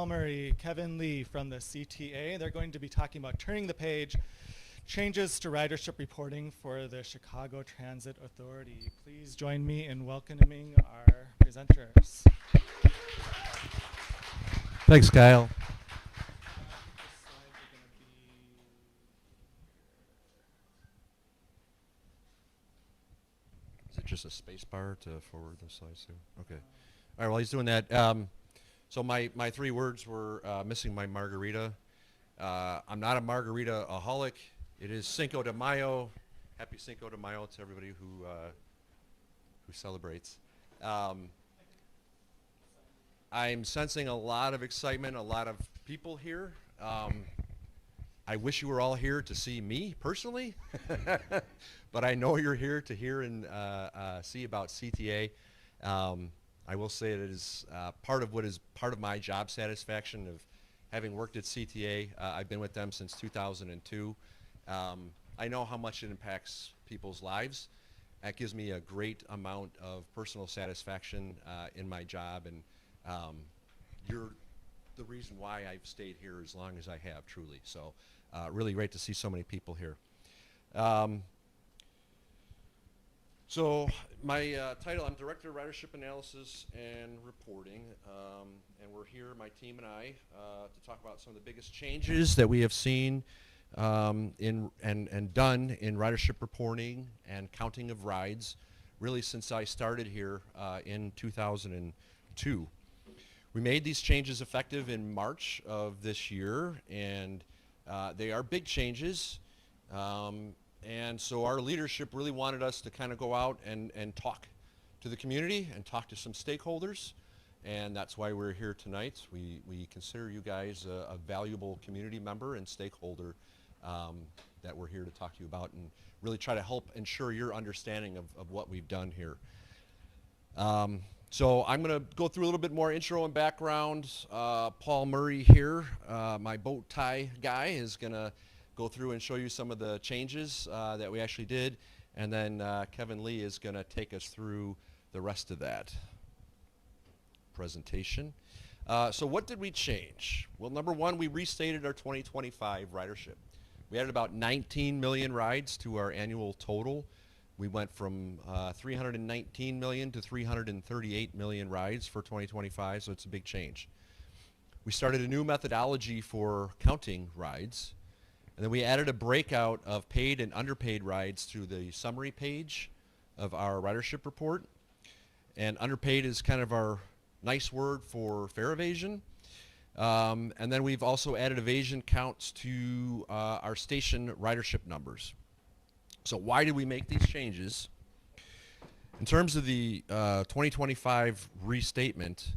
Murray, Kevin Lee from the CTA. They're going to be talking about turning the page, changes to ridership reporting for the Chicago Transit Authority. Please join me in welcoming our presenters. Thanks, Kyle. Is it just a space bar to forward the slides to? Okay. All right, while he's doing that, so my three words were missing my margarita. I'm not a margarita-aholic. It is Cinco de Mayo. Happy Cinco de Mayo to everybody who celebrates. I'm sensing a lot of excitement, a lot of people here. I wish you were all here to see me personally, but I know you're here to hear and see about CTA. I will say it is part of my job satisfaction of having worked at CTA. I've been with them since 2002. I know how much it impacts people's lives. That gives me a great amount of personal satisfaction in my job, and you're the reason why I've stayed here as long as I have, truly. So really great to see so many people here. So my title, I'm Director of Ridership Analysis and Reporting, and we're here, my team and I, to talk about some of the biggest changes that we have seen and done in ridership reporting and counting of rides, really since I started here in 2002. We made these changes effective in March of this year, and they are big changes. And so our leadership really wanted us to kind of go out and talk to the community and talk to some stakeholders. And that's why we're here tonight. We consider you guys a valuable community member and stakeholder that we're here to talk to you about and really try to help ensure your understanding of what we've done here. So I'm going to go through a little bit more intro and background. Paul Murray here, my bow tie guy, is going to go through and show you some of the changes that we actually did. And then Kevin Lee is going to take us through the rest of that presentation. So what did we change? Well, number one, we restated our 2025 ridership. We added about 19 million rides to our annual total. We went from 319 million to 338 million rides for 2025, so it's a big change. We started a new methodology for counting rides, and then we added a breakout of paid and underpaid rides to the summary page of our ridership report. And underpaid is kind of our nice word for fare evasion. And then we've also added evasion counts to our station ridership numbers. So why did we make these changes? In terms of the 2025 restatement,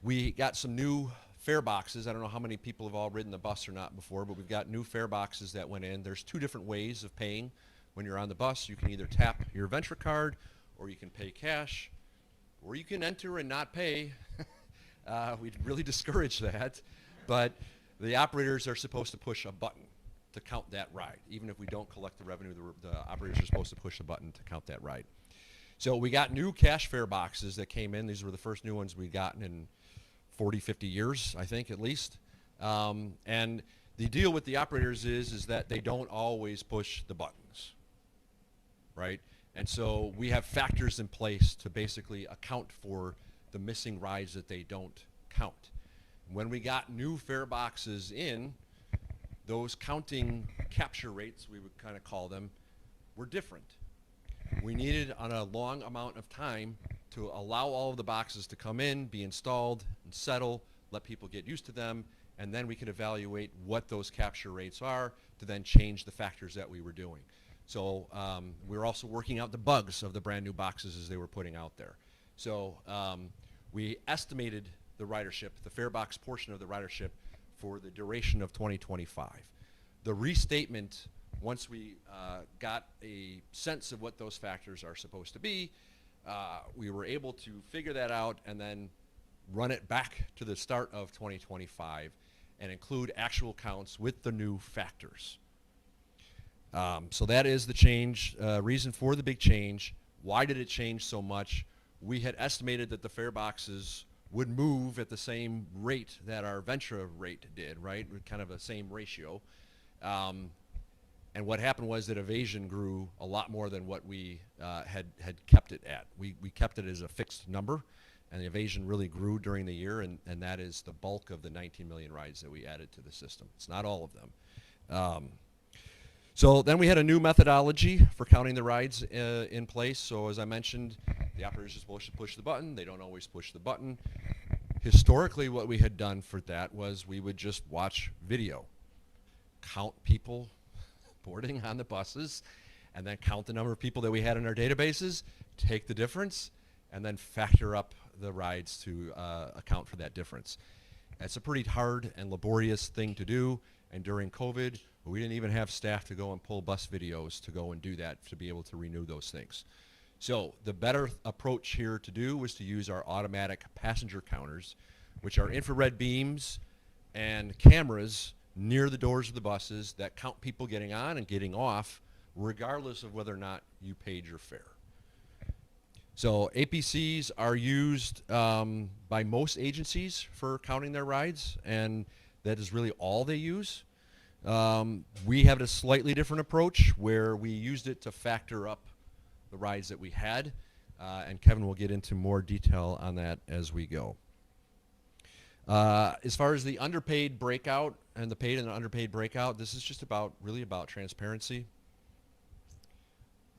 we got some new fare boxes. I don't know how many people have all ridden the bus or not before, but we've got new fare boxes that went in. There's two different ways of paying when you're on the bus. You can either tap your Venture card, or you can pay cash, or you can enter and not pay. We'd really discourage that, but the operators are supposed to push a button to count that ride. Even if we don't collect the revenue, the operators are supposed to push a button to count that ride. So we got new cash fare boxes that came in. These were the first new ones we'd gotten in 40, 50 years, I think, at least. And the deal with the operators is that they don't always push the buttons, right? And so we have factors in place to basically account for the missing rides that they don't count. When we got new fare boxes in, those counting capture rates, we would kind of call them, were different. We needed on a long amount of time to allow all of the boxes to come in, be installed, and settle, let people get used to them, and then we can evaluate what those capture rates are to then change the factors that we were doing. So we were also working out the bugs of the brand new boxes as they were putting out there. So we estimated the ridership, the fare box portion of the ridership, for the duration of 2025. The restatement, once we got a sense of what those factors are supposed to be, we were able to figure that out and then run it back to the start of 2025 and include actual counts with the new factors. So that is the change, reason for the big change. Why did it change so much? We had estimated that the fare boxes would move at the same rate that our Ventra rate did, right? Kind of the same ratio. And what happened was that evasion grew a lot more than what we had kept it at. We kept it as a fixed number, and the evasion really grew during the year, and that is the bulk of the 19 million rides that we added to the system. It's not all of them. So then we had a new methodology for counting the rides in place. So as I mentioned, the operators are supposed to push the button. They don't always push the button. Historically, what we had done for that was we would just watch video, count people boarding on the buses, and then count the number of people that we had in our databases, take the difference, and then factor up the rides to account for that difference. That's a pretty hard and laborious thing to do, and during COVID, we didn't even have staff to go and pull bus videos to go and do that, to be able to renew those things. So the better approach here to do was to use our automatic passenger counters, which are infrared beams and cameras near the doors of the buses that count people getting on and getting off, regardless of whether or not you paid your fare. So APCs are used by most agencies for counting their rides, and that is really all they use. We have a slightly different approach where we used it to factor up the rides that we had, and Kevin will get into more detail on that as we go. As far as the underpaid breakout and the paid and the underpaid breakout, this is just really about transparency.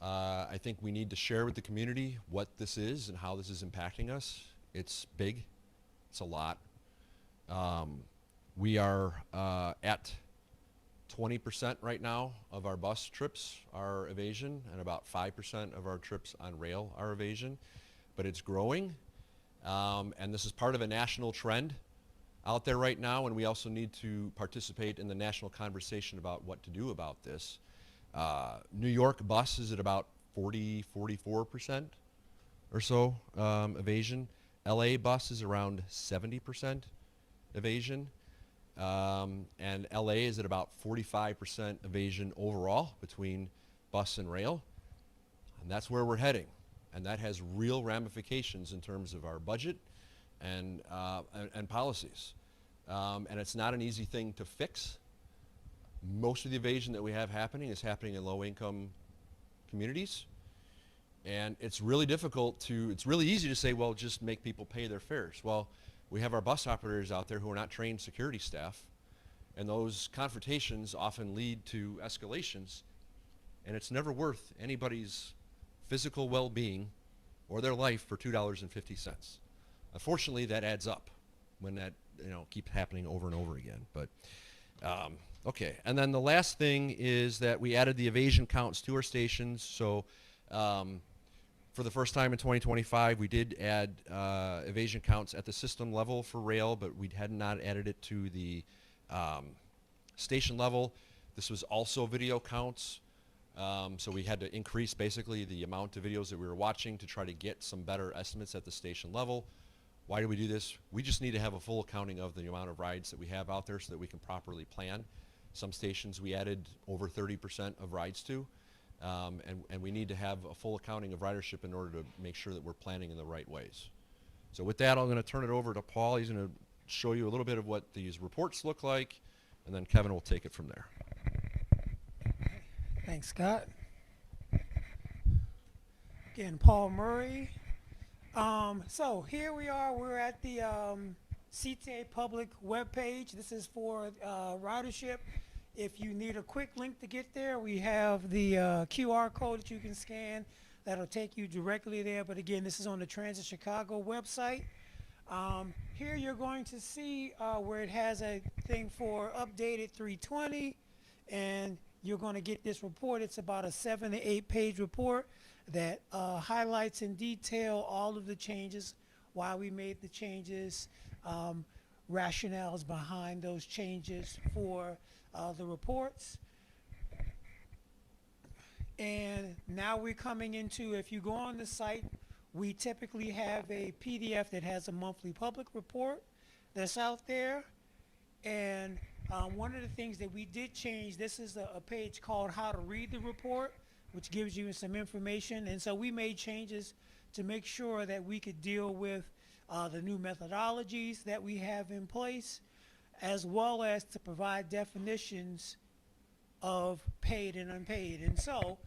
I think we need to share with the community what this is and how this is impacting us. It's big. It's a lot. We are at 20% right now of our bus trips are evasion, and about 5% of our trips on rail are evasion, but it's growing. And this is part of a national trend out there right now, and we also need to participate in the national conversation about what to do about this. New York bus is at about 44% or so evasion. LA bus is around 70% evasion. And LA is at about 45% evasion overall between bus and rail. And that's where we're heading. And that has real ramifications in terms of our budget and policies. And it's not an easy thing to fix. Most of the evasion that we have happening is happening in low-income communities. And it's really it's really easy to say, well, just make people pay their fares. Well, we have our bus operators out there who are not trained security staff, and those confrontations often lead to escalations, and it's never worth anybody's physical well-being or their life for $2.50. Unfortunately, that adds up when that keeps happening over and over again. But okay, and then the last thing is that we added the evasion counts to our stations. So for the first time in 2025, we did add evasion counts at the system level for rail, but we had not added it to the station level. This was also video counts. So we had to increase basically the amount of videos that we were watching to try to get some better estimates at the station level. Why do we do this? We just need to have a full accounting of the amount of rides that we have out there so that we can properly plan. Some stations we added over 30% of rides to, and we need to have a full accounting of ridership in order to make sure that we're planning in the right ways. So with that, I'm going to turn it over to Paul. He's going to show you a little bit of what these reports look like, and then Kevin will take it from there. Thanks, Scott. Again, Paul Murray. So here we are. We're at the CTA public webpage. This is for ridership. If you need a quick link to get there, we have the QR code that you can scan. That'll take you directly there. But again, this is on the Transit Chicago website. Here you're going to see where it has a thing for updated 320, and you're going to get this report. It's about a 7 to 8 page report that highlights in detail all of the changes, why we made the changes, rationales behind those changes for the reports. And now we're coming into, if you go on the site, we typically have a PDF that has a monthly public report that's out there. And one of the things that we did change, this is a page called How to Read the Report, which gives you some information. And so we made changes to make sure that we could deal with the new methodologies that we have in place, as well as to provide definitions of paid and unpaid. And so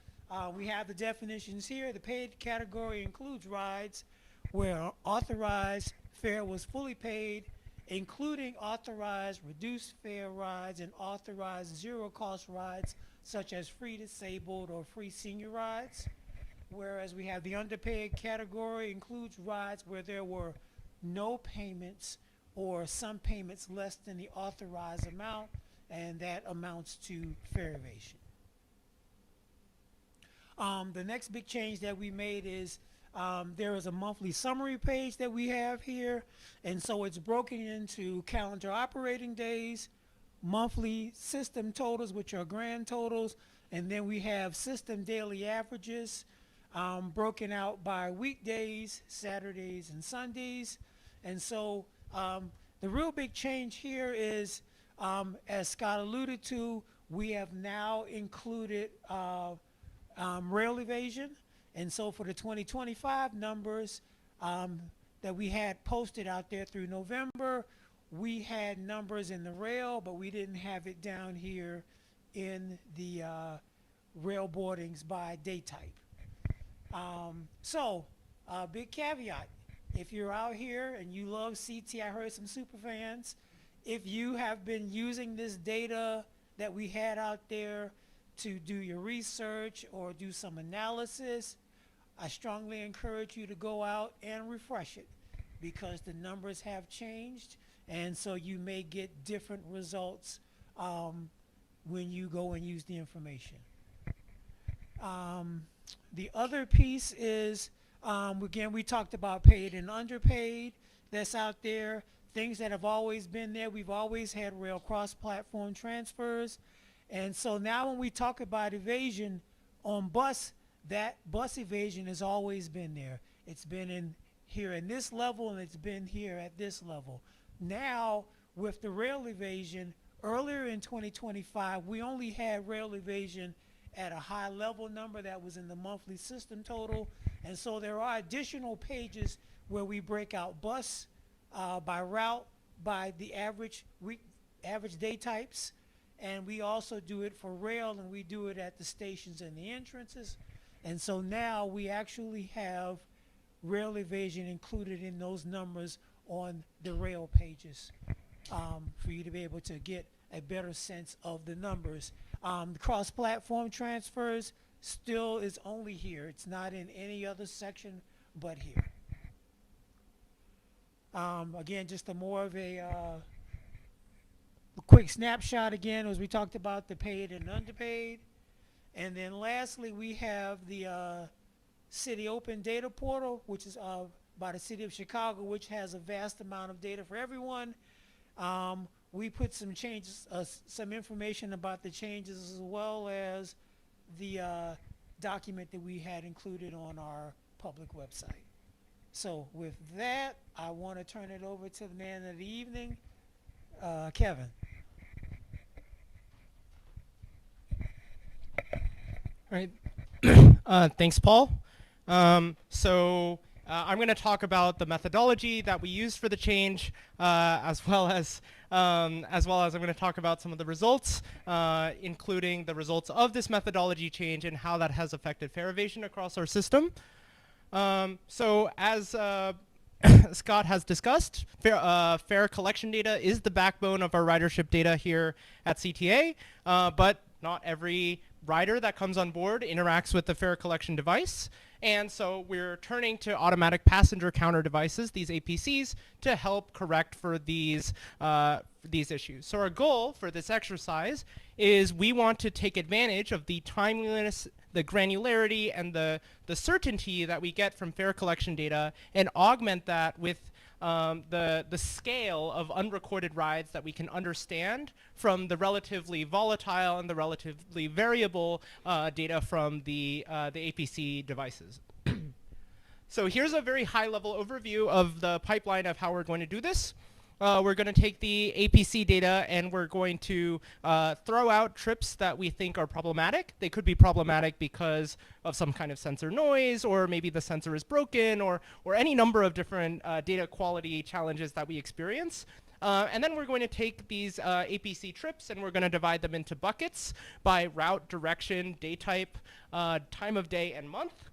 we have the definitions here. The paid category includes rides where authorized fare was fully paid, including authorized reduced fare rides and authorized zero-cost rides such as free disabled or free senior rides. Whereas we have the underpaid category includes rides where there were no payments or some payments less than the authorized amount, and that amounts to fare evasion. The next big change that we made is there is a monthly summary page that we have here, and so it's broken into calendar operating days, monthly system totals, which are grand totals, and then we have system daily averages broken out by weekdays, Saturdays, and Sundays. And so the real big change here is, as Scott alluded to, we have now included rail evasion. And so for the 2025 numbers that we had posted out there through November, we had numbers in the rail, but we didn't have it down here in the rail boardings by day type. Big caveat, if you're out here and you love CT, I heard some super fans, if you have been using this data that we had out there to do your research or do some analysis, I strongly encourage you to go out and refresh it, because the numbers have changed, and so you may get different results when you go and use the information. The other piece is, again, we talked about paid and underpaid that's out there, things that have always been there. We've always had rail cross-platform transfers. And so now when we talk about evasion on bus, that bus evasion has always been there. It's been in here in this level, and it's been here at this level. Now, with the rail evasion, earlier in 2025, we only had rail evasion at a high level number that was in the monthly system total. And so there are additional pages where we break out bus by route, by the average day types. And we also do it for rail, and we do it at the stations and the entrances. And so now we actually have rail evasion included in those numbers on the rail pages for you to be able to get a better sense of the numbers. The cross-platform transfers still is only here. It's not in any other section but here. Again, just a more of a quick snapshot again, as we talked about the paid and underpaid. And then lastly, we have the City Open Data Portal, which is by the City of Chicago, which has a vast amount of data for everyone. We put some changes, some information about the changes, as well as the document that we had included on our public website. So with that, I want to turn it over to the man of the evening, Kevin. All right. Thanks, Paul. I'm going to talk about the methodology that we used for the change, as well as I'm going to talk about some of the results, including the results of this methodology change and how that has affected fare evasion across our system. So as Scott has discussed, fare collection data is the backbone of our ridership data here at CTA, but not every rider that comes on board interacts with the fare collection device. And so we're turning to automatic passenger counter devices, these APCs, to help correct for these issues. So our goal for this exercise is we want to take advantage of the timeliness, the granularity, and the certainty that we get from fare collection data and augment that with the scale of unrecorded rides that we can understand from the relatively volatile and the relatively variable data from the APC devices. So here's a very high-level overview of the pipeline of how we're going to do this. we're going to take the APC data and we're going to throw out trips that we think are problematic. They could be problematic because of some kind of sensor noise, or maybe the sensor is broken, or any number of different data quality challenges that we experience. And then we're going to take these APC trips and we're going to divide them into buckets by route, direction, day type, time of day, and month.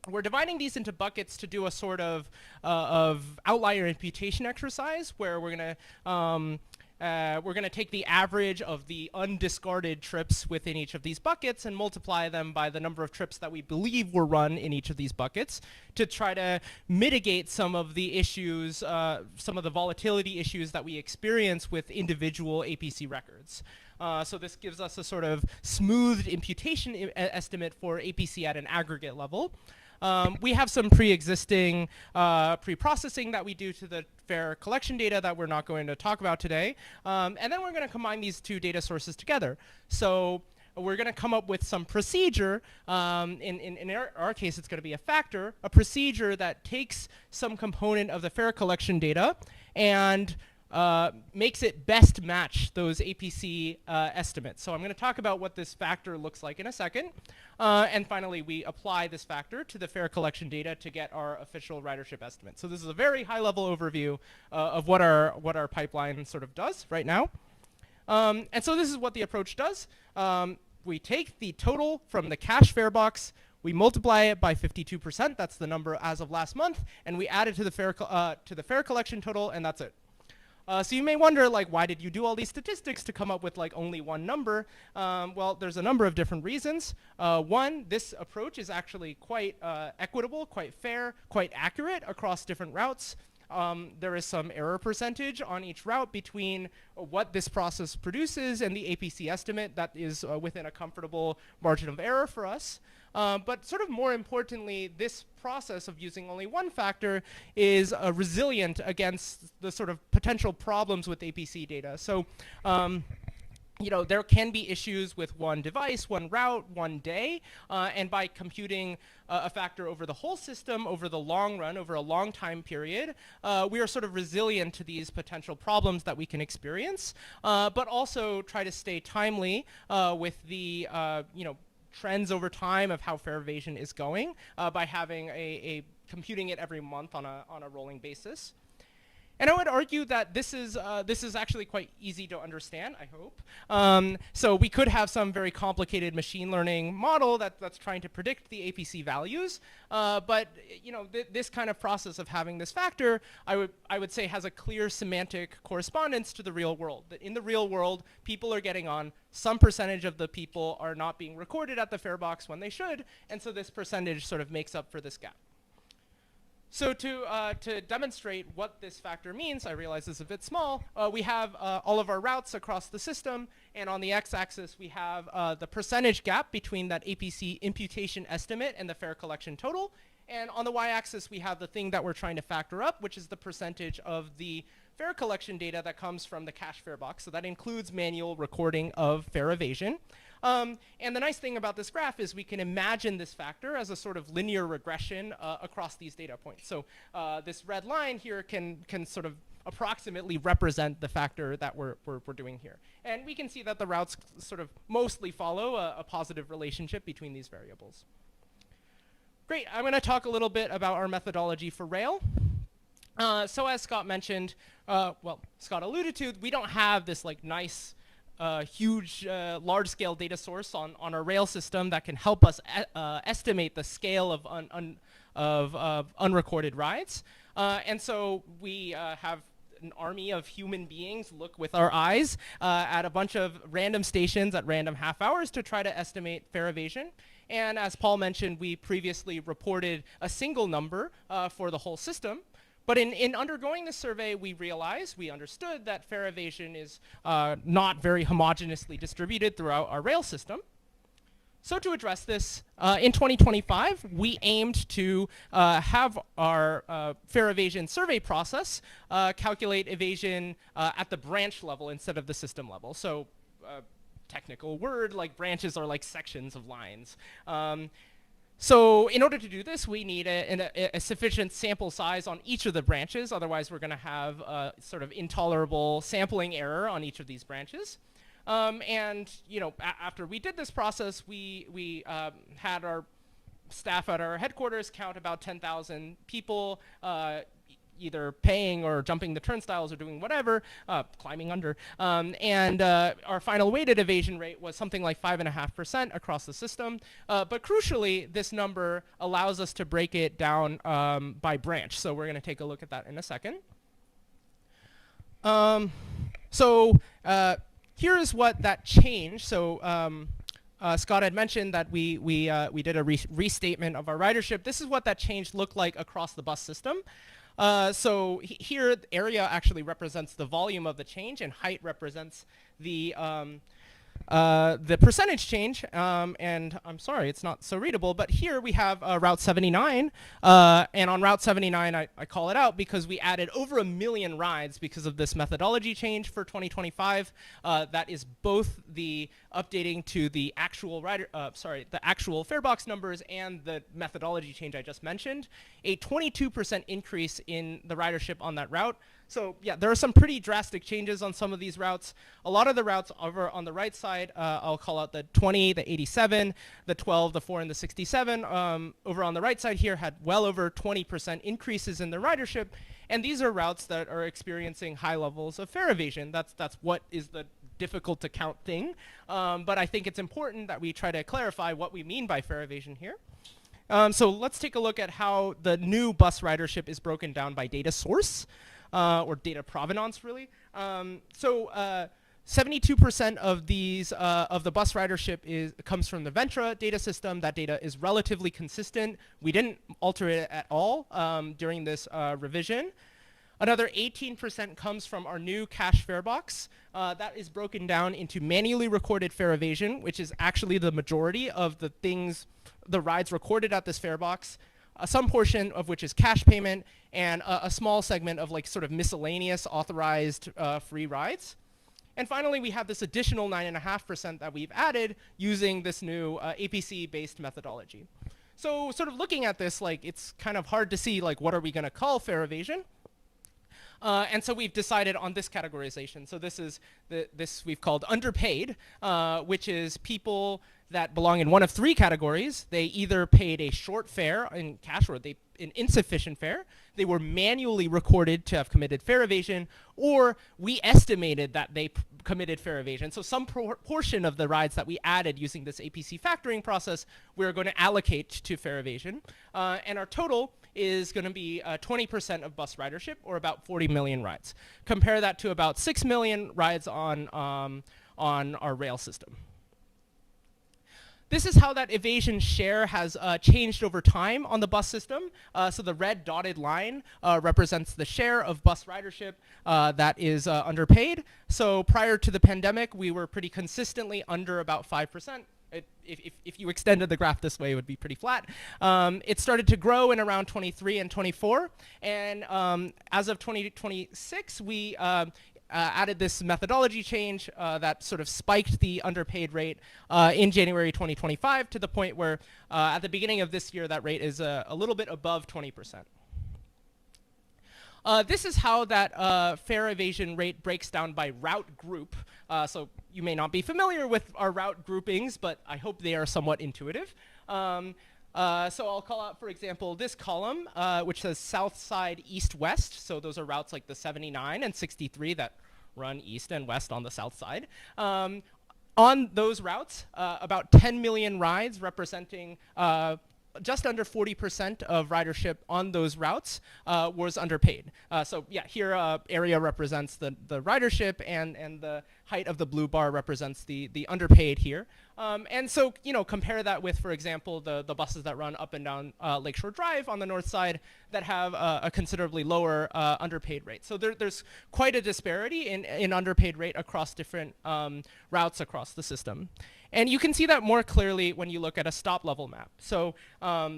We're dividing these into buckets to do a sort of outlier imputation exercise, where we're going to take the average of the undiscarded trips within each of these buckets and multiply them by the number of trips that we believe were run in each of these buckets to try to mitigate some of the issues, some of the volatility issues that we experience with individual APC records. So this gives us a sort of smoothed imputation estimate for APC at an aggregate level. We have some pre-existing pre-processing that we do to the fare collection data that we're not going to talk about today. And then we're going to combine these two data sources together. So we're going to come up with some procedure. In our case, it's going to be a factor, a procedure that takes some component of the fare collection data and makes it best match those APC estimates. So I'm going to talk about what this factor looks like in a second. And finally, we apply this factor to the fare collection data to get our official ridership estimate. So this is a very high-level overview of what our pipeline sort of does right now. And so this is what the approach does. We take the total from the cache fare box, we multiply it by 52%, that's the number as of last month, and we add it to the fare collection total, and that's it. So you may wonder, like, why did you do all these statistics to come up with like only one number? Well, there's a number of different reasons. One, this approach is actually quite equitable, quite fair, quite accurate across different routes. There is some error percentage on each route between what this process produces and the APC estimate that is within a comfortable margin of error for us. But sort of more importantly, this process of using only one factor is resilient against the sort of potential problems with APC data. So you know, there can be issues with one device, one route, one day, and by computing a factor over the whole system, over the long run, over a long time period, we are sort of resilient to these potential problems that we can experience, but also try to stay timely with the, you know, trends over time of how fare evasion is going by having a computing it every month on a rolling basis. And I would argue that this is actually quite easy to understand, I hope. So we could have some very complicated machine learning model that's trying to predict the APC values. But you know, this kind of process of having this factor, I would say, has a clear semantic correspondence to the real world. That in the real world, people are getting on. Some percentage of the people are not being recorded at the fare box when they should. And so this percentage sort of makes up for this gap. So to demonstrate what this factor means, I realize this is a bit small, we have all of our routes across the system, and on the x-axis we have the percentage gap between that APC imputation estimate and the fare collection total, and on the y-axis we have the thing that we're trying to factor up, which is the percentage of the fare collection data that comes from the cache fare box. So that includes manual recording of fare evasion. And the nice thing about this graph is we can imagine this factor as a sort of linear regression across these data points. So this red line here can sort of approximately represent the factor that we're doing here. And we can see that the routes sort of mostly follow a positive relationship between these variables. Great, I'm going to talk a little bit about our methodology for rail. So as Scott mentioned, well, Scott alluded to, we don't have this like nice, huge, large-scale data source on our rail system that can help us estimate the scale of unrecorded rides. And so we have an army of human beings look with our eyes at a bunch of random stations at random half hours to try to estimate fare evasion. And as Paul mentioned, we previously reported a single number for the whole system. But in undergoing this survey, we understood that fare evasion is not very homogeneously distributed throughout our rail system. So to address this, in 2025, we aimed to have our fare evasion survey process calculate evasion at the branch level instead of the system level. So technical word, like branches are like sections of lines. So in order to do this, we need a sufficient sample size on each of the branches. Otherwise, we're going to have a sort of intolerable sampling error on each of these branches. And after we did this process, we had our staff at our headquarters count about 10,000 people, either paying or jumping the turnstiles or doing whatever, climbing under. And our final weighted evasion rate was something like 5.5% across the system. But crucially, this number allows us to break it down by branch. So we're going to take a look at that in a second. Here is what that changed. So Scott had mentioned that we did a restatement of our ridership. This is what that change looked like across the bus system. Here, area actually represents the volume of the change, and height represents the percentage change. And I'm sorry, it's not so readable, but here we have Route 79. And on Route 79, I call it out because we added over 1 million rides because of this methodology change for 2025. That is both the updating to the actual the actual farebox numbers and the methodology change I just mentioned. A 22% increase in the ridership on that route. So yeah, there are some pretty drastic changes on some of these routes. A lot of the routes over on the right side, I'll call out the 20, the 87, the 12, the 4, and the 67. Over on the right side here had well over 20% increases in the ridership. And these are routes that are experiencing high levels of fare evasion. That's what is the difficult to count thing. But I think it's important that we try to clarify what we mean by fare evasion here. So let's take a look at how the new bus ridership is broken down by data source. Or data provenance, really. 72% of these of the bus ridership comes from the Ventra data system. That data is relatively consistent. We didn't alter it at all during this revision. Another 18% comes from our new cache fare box. That is broken down into manually recorded fare evasion, which is actually the majority of the rides recorded at this fare box. Some portion of which is cash payment, and a small segment of sort of miscellaneous authorized free rides. And finally, we have this additional 9.5% that we've added using this new APC-based methodology. So sort of looking at this, it's kind of hard to see, what are we going to call fare evasion? And so we've decided on this categorization. So this is this we've called underpaid, which is people that belong in one of 3 categories. They either paid a short fare in cash or an insufficient fare. They were manually recorded to have committed fare evasion, or we estimated that they committed fare evasion. So some portion of the rides that we added using this APC factoring process, we're going to allocate to fare evasion. And our total is going to be 20% of bus ridership, or about 40 million rides. Compare that to about 6 million rides on our rail system. This is how that evasion share has changed over time on the bus system. So the red dotted line represents the share of bus ridership that is underpaid. So prior to the pandemic, we were pretty consistently under about 5%. If you extended the graph this way, it would be pretty flat. It started to grow in around 23 and 24. And as of 2026, we added this methodology change that sort of spiked the underpaid rate in January 2025 to the point where at the beginning of this year, that rate is a little bit above 20%. This is how that fare evasion rate breaks down by route group. So you may not be familiar with our route groupings, but I hope they are somewhat intuitive. So I'll call out, for example, this column, which says south side, east, west. So those are routes like the 79 and 63 that run east and west on the south side. On those routes, about 10 million rides representing just under 40% of ridership on those routes was underpaid. So yeah, here area represents the ridership, and the height of the blue bar represents the underpaid here. And so, compare that with, for example, the buses that run up and down Lakeshore Drive on the north side that have a considerably lower underpaid rate. So there's quite a disparity in underpaid rate across different routes across the system. And you can see that more clearly when you look at a stop level map. So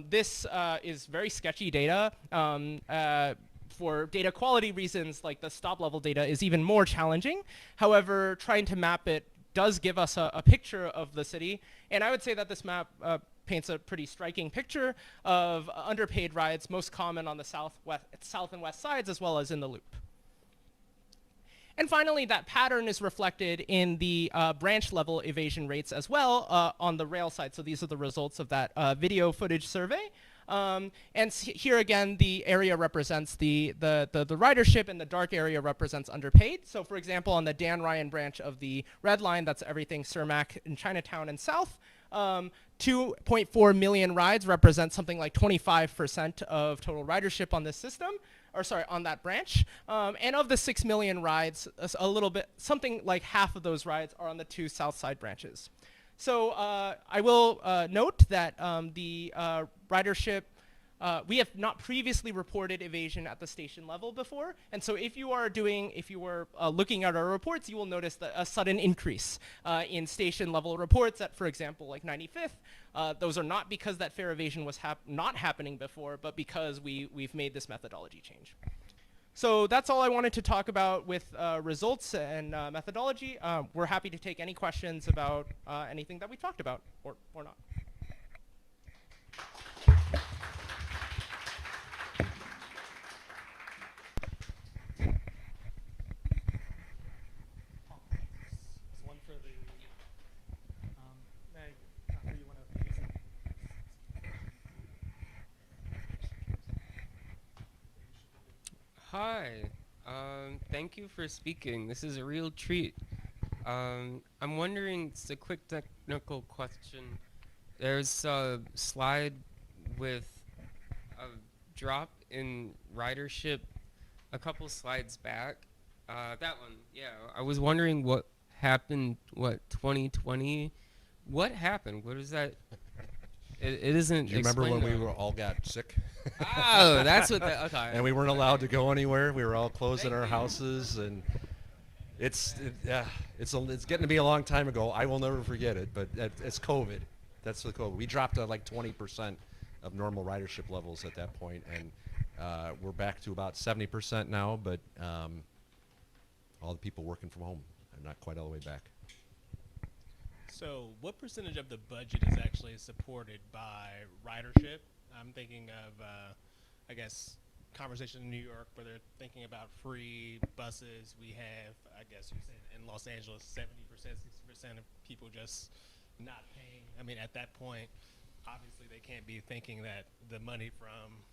this is very sketchy data. For data quality reasons, the stop level data is even more challenging. However, trying to map it does give us a picture of the city. And I would say that this map paints a pretty striking picture of underpaid rides, most common on the south and west sides, as well as in the loop. And finally, that pattern is reflected in the branch level evasion rates as well on the rail side. So these are the results of that video footage survey. Here again, the area represents the ridership, and the dark area represents underpaid. So for example, on the Dan Ryan branch of the red line, that's everything Cermak in Chinatown and south, 2.4 million rides represent something like 25% of total ridership on this system, or sorry, on that branch. And of the 6 million rides, a little bit, something like half of those rides are on the 2 south side branches. So I will note that the ridership, we have not previously reported evasion at the station level before. And so if you are looking at our reports, you will notice a sudden increase in station level reports at, for example, like 95th. Those are not because that fare evasion was not happening before, but because we've made this methodology change. So that's all I wanted to talk about with results and methodology. We're happy to take any questions about anything that we talked about, or not. There's one for the Meg, after you want to use it. Hi, thank you for speaking. This is a real treat. I'm wondering, it's a quick technical question. There's a slide with a drop in ridership a couple slides back. That one, yeah. I was wondering what happened, 2020? What happened? What is that? It isn't. Do you remember when we all got sick? Oh, that's what that, okay. And we weren't allowed to go anywhere. We were all closed in our houses, and it's getting to be a long time ago. I will never forget it, but it's COVID. That's the COVID. We dropped to like 20% of normal ridership levels at that point, and we're back to about 70% now, but all the people working from home are not quite all the way back. So what percentage of the budget is actually supported by ridership? I'm thinking of, I guess, conversation in New York where they're thinking about free buses. We have, I guess you said in Los Angeles, 70%, 60% of people just not paying. I mean, at that point, obviously they can't be thinking that the money from,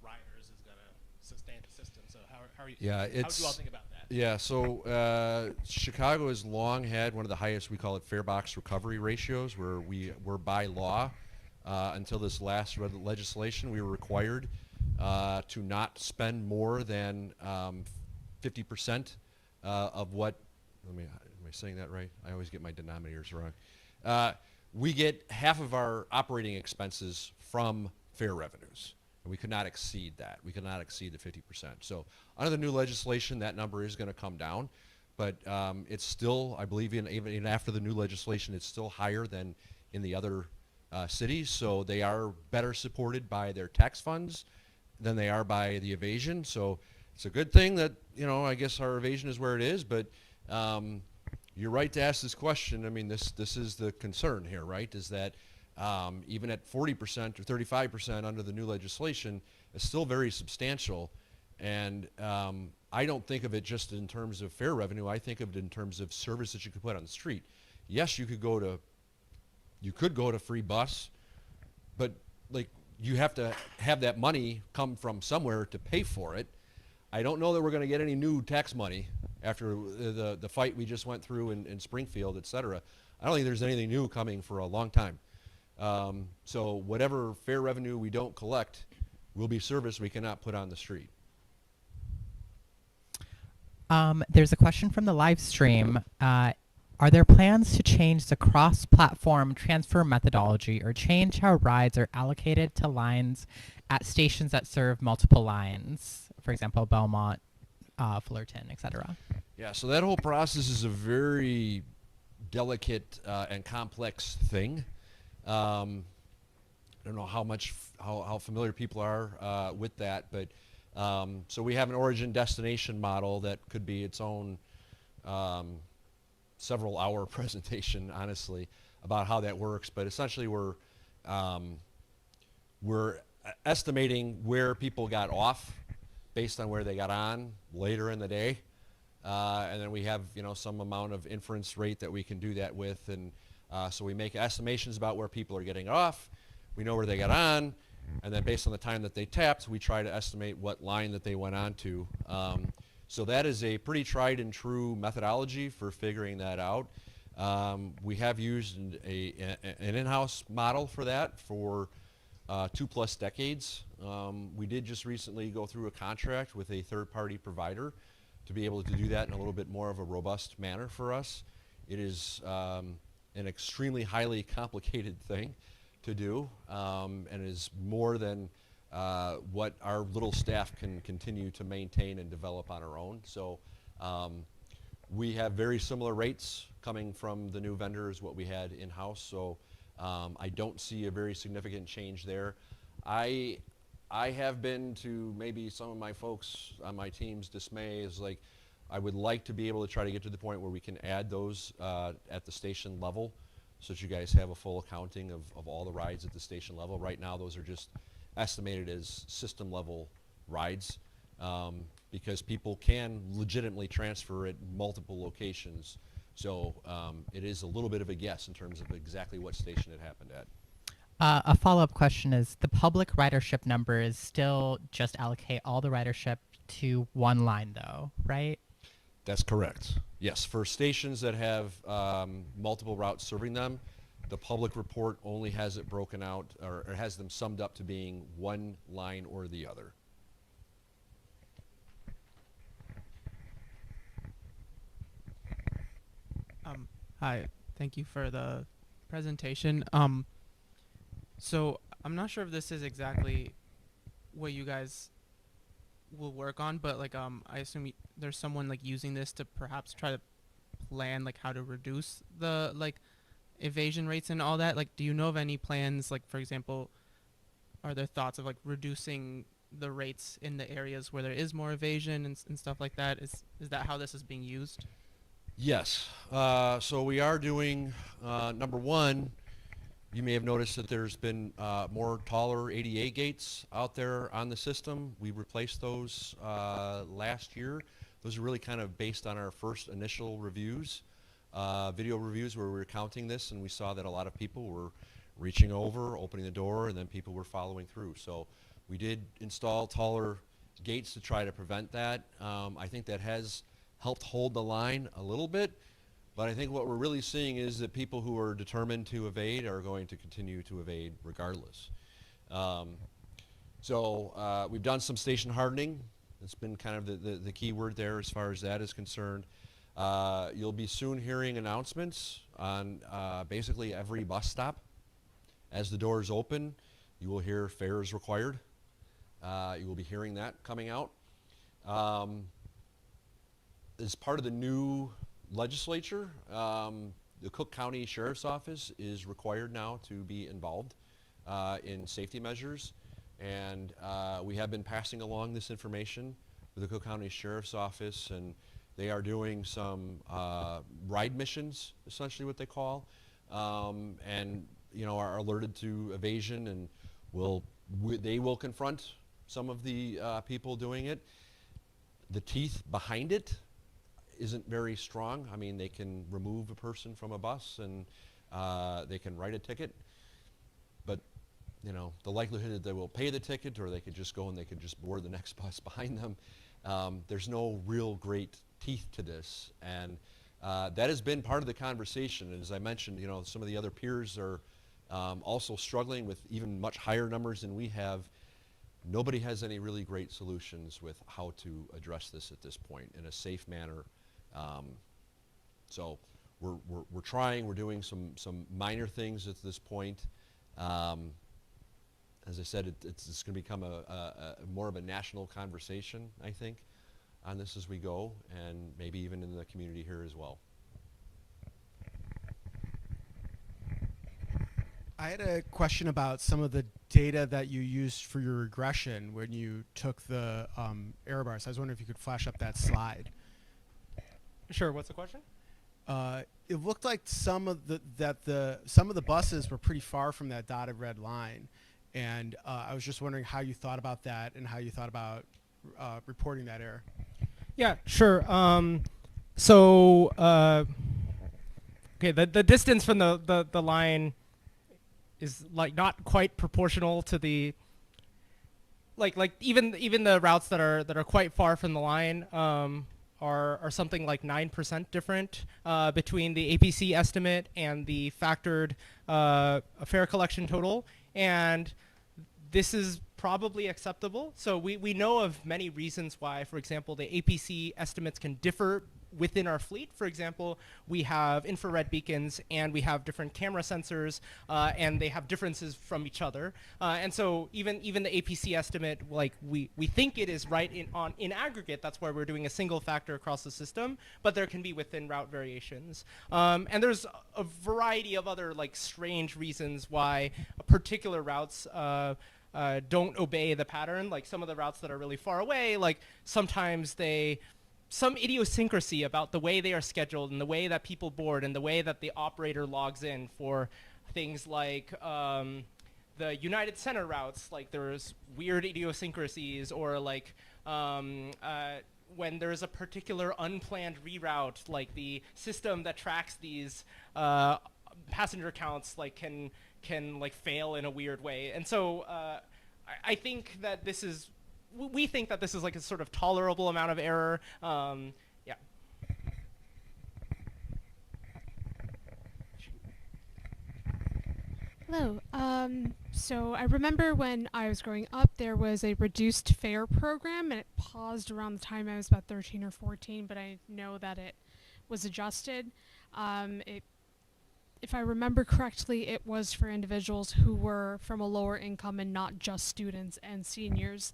riders is going to sustain the system. So how are you? Yeah, how do you all think about that? Yeah, so Chicago has long had one of the highest, we call it farebox recovery ratios, where we're by law, until this last legislation, we were required to not spend more than 50% of what, am I saying that right? I always get my denominators wrong. We get half of our operating expenses from fare revenues. And we could not exceed that. We could not exceed the 50%. So under the new legislation, that number is going to come down. But it's still, I believe, even after the new legislation, it's still higher than in the other cities. So they are better supported by their tax funds than they are by the evasion. So it's a good thing that, I guess our evasion is where it is. But you're right to ask this question. I mean, this is the concern here, right, is that even at 40% or 35% under the new legislation, it's still very substantial. And I don't think of it just in terms of fare revenue. I think of it in terms of service that you could put on the street. Yes, you could go to free bus, but like you have to have that money come from somewhere to pay for it. I don't know that we're going to get any new tax money after the fight we just went through in Springfield, et cetera. I don't think there's anything new coming for a long time. So whatever fare revenue we don't collect will be service we cannot put on the street. There's a question from the live stream. Are there plans to change the cross-platform transfer methodology or change how rides are allocated to lines at stations that serve multiple lines? For example, Belmont, Fullerton, etc. Yeah, so that whole process is a very delicate and complex thing. I don't know how familiar people are with that, but so we have an origin destination model that could be its own several hour presentation, honestly, about how that works. But essentially, we're estimating where people got off based on where they got on later in the day. And then we have, some amount of inference rate that we can do that with. And so we make estimations about where people are getting off. We know where they got on. And then based on the time that they tapped, we try to estimate what line that they went on to. So that is a pretty tried and true methodology for figuring that out. We have used an in-house model for that for 2+ decades. We did just recently go through a contract with a third-party provider to be able to do that in a little bit more of a robust manner for us. It is an extremely highly complicated thing to do, and is more than what our little staff can continue to maintain and develop on our own. So we have very similar rates coming from the new vendor as what we had in-house. So I don't see a very significant change there. I have been, to maybe some of my folks on my team's dismay, is like, I would like to be able to try to get to the point where we can add those at the station level, so that you guys have a full accounting of all the rides at the station level. Right now, those are just estimated as system level rides, because people can legitimately transfer at multiple locations. So it is a little bit of a guess in terms of exactly what station it happened at. A follow-up question is, the public ridership number is still just allocate all the ridership to one line though, right? That's correct. Yes, for stations that have multiple routes serving them, the public report only has it broken out, or has them summed up to being one line or the other. Hi, thank you for the presentation. So I'm not sure if this is exactly what you guys will work on, but like I assume there's someone like using this to perhaps try to plan like how to reduce the like evasion rates and all that. Like, do you know of any plans? Like, for example, are there thoughts of like reducing the rates in the areas where there is more evasion and stuff like that? Is that how this is being used? Yes. So we are doing, number one, you may have noticed that there's been more taller ADA gates out there on the system. We replaced those last year. Those are really kind of based on our first initial reviews, video reviews where we were counting this, and we saw that a lot of people were reaching over, opening the door, and then people were following through. So we did install taller gates to try to prevent that. I think that has helped hold the line a little bit, but I think what we're really seeing is that people who are determined to evade are going to continue to evade regardless. So we've done some station hardening. It's been kind of the key word there as far as that is concerned. You'll be soon hearing announcements on basically every bus stop. As the doors open, you will hear fares required. You will be hearing that coming out. As part of the new legislature, the Cook County Sheriff's Office is required now to be involved in safety measures, and we have been passing along this information with the Cook County Sheriff's Office, and they are doing some ride missions, essentially what they call, and are alerted to evasion, and they will confront some of the people doing it. The teeth behind it isn't very strong. I mean, they can remove a person from a bus and they can write a ticket, but the likelihood that they will pay the ticket, or they could just go and they could just board the next bus behind them. There's no real great teeth to this, and that has been part of the conversation. And as I mentioned, some of the other peers are also struggling with even much higher numbers than we have. Nobody has any really great solutions with how to address this at this point in a safe manner. So we're trying. We're doing some minor things at this point. As I said, it's going to become a more of a national conversation, I think, on this as we go, and maybe even in the community here as well. I had a question about some of the data that you used for your regression when you took the error bars. I was wondering if you could flash up that slide. Sure. What's the question? it looked like some of the buses were pretty far from that dotted red line, and I was just wondering how you thought about that and how you thought about reporting that error. Yeah, sure. Okay, the distance from the line is like not quite proportional to the even the routes that are quite far from the line are something like 9% different between the APC estimate and the factored fare collection total, and this is probably acceptable. So we know of many reasons why, for example, the APC estimates can differ within our fleet. For example, we have infrared beacons and we have different camera sensors, and they have differences from each other. And so even the APC estimate, like we think it is right in aggregate. That's why we're doing a single factor across the system. But there can be within route variations, and there's a variety of other like strange reasons why particular routes don't obey the pattern. Like some of the routes that are really far away, like sometimes some idiosyncrasy about the way they are scheduled and the way that people board and the way that the operator logs in for things like the United Center routes. Like there's weird idiosyncrasies, or like when there's a particular unplanned reroute, like the system that tracks these passenger counts like can like fail in a weird way. And so I think that we think that this is like a sort of tolerable amount of error. Yeah. Hello. So I remember when I was growing up, there was a reduced fare program, and it paused around the time I was about 13 or 14, but I know that it was adjusted. If I remember correctly, it was for individuals who were from a lower income and not just students and seniors.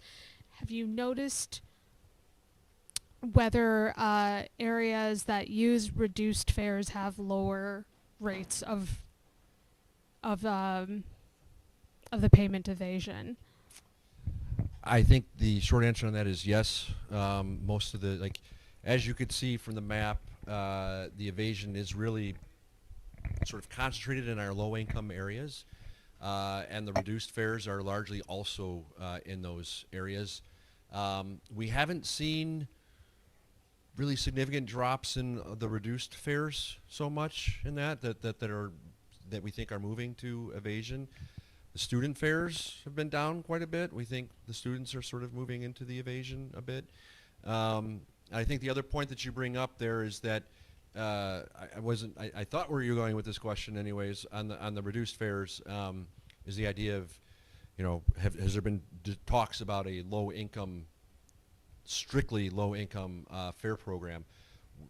Have you noticed whether areas that use reduced fares have lower rates of the payment evasion? I think the short answer on that is yes. Most of the, as you could see from the map, the evasion is really sort of concentrated in our low-income areas, and the reduced fares are largely also in those areas. We haven't seen really significant drops in the reduced fares so much in that we think are moving to evasion. The student fares have been down quite a bit. We think the students are sort of moving into the evasion a bit. I think the other point that you bring up there is that I thought where you're going with this question anyways on the reduced fares is the idea of, has there been talks about a strictly low income fare program?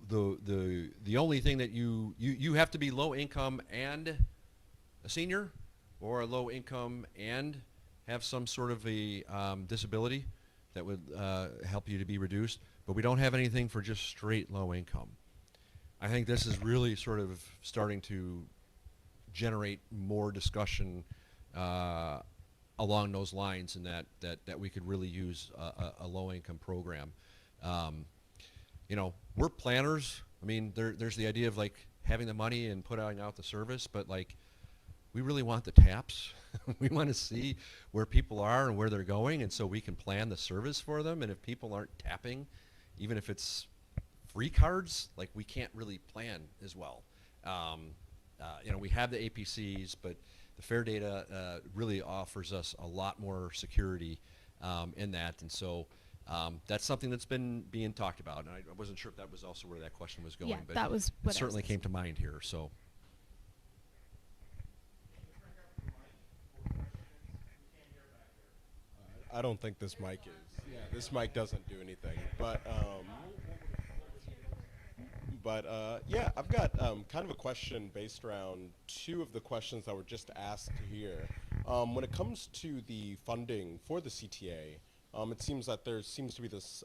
The only thing that you have to be low income and a senior, or a low income and have some sort of a disability that would help you to be reduced, but we don't have anything for just straight low income. I think this is really sort of starting to generate more discussion along those lines, and that we could really use a low-income program. We're planners. I mean, there's the idea of like having the money and putting out the service, but like we really want the taps. We want to see where people are and where they're going, and so we can plan the service for them. And if people aren't tapping, even if it's free cards, like we can't really plan as well. We have the APCs, but the fare data really offers us a lot more security in that, and so that's something that's been being talked about. And I wasn't sure if that was also where that question was going, Yeah, but that was what it certainly came to mind here. So. I don't think this mic is. Yeah, this mic doesn't do anything. Yeah, I've got kind of a question based around two of the questions that were just asked here. When it comes to the funding for the CTA, it seems that there seems to be this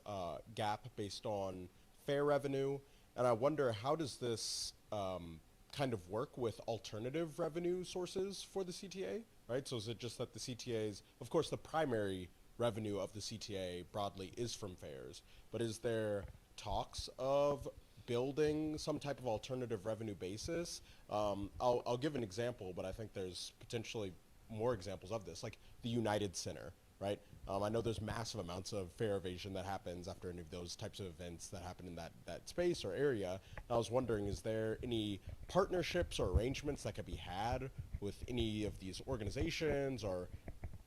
gap based on fare revenue, and I wonder, how does this kind of work with alternative revenue sources for the CTA, right? So is it just that the CTAs, of course the primary revenue of the CTA broadly is from fares, but is there talks of building some type of alternative revenue basis. I'll give an example, but I think there's potentially more examples of this, like the United Center, right? I know there's massive amounts of fare evasion that happens after any of those types of events that happen in that space or area. I was wondering, is there any partnerships or arrangements that could be had with any of these organizations or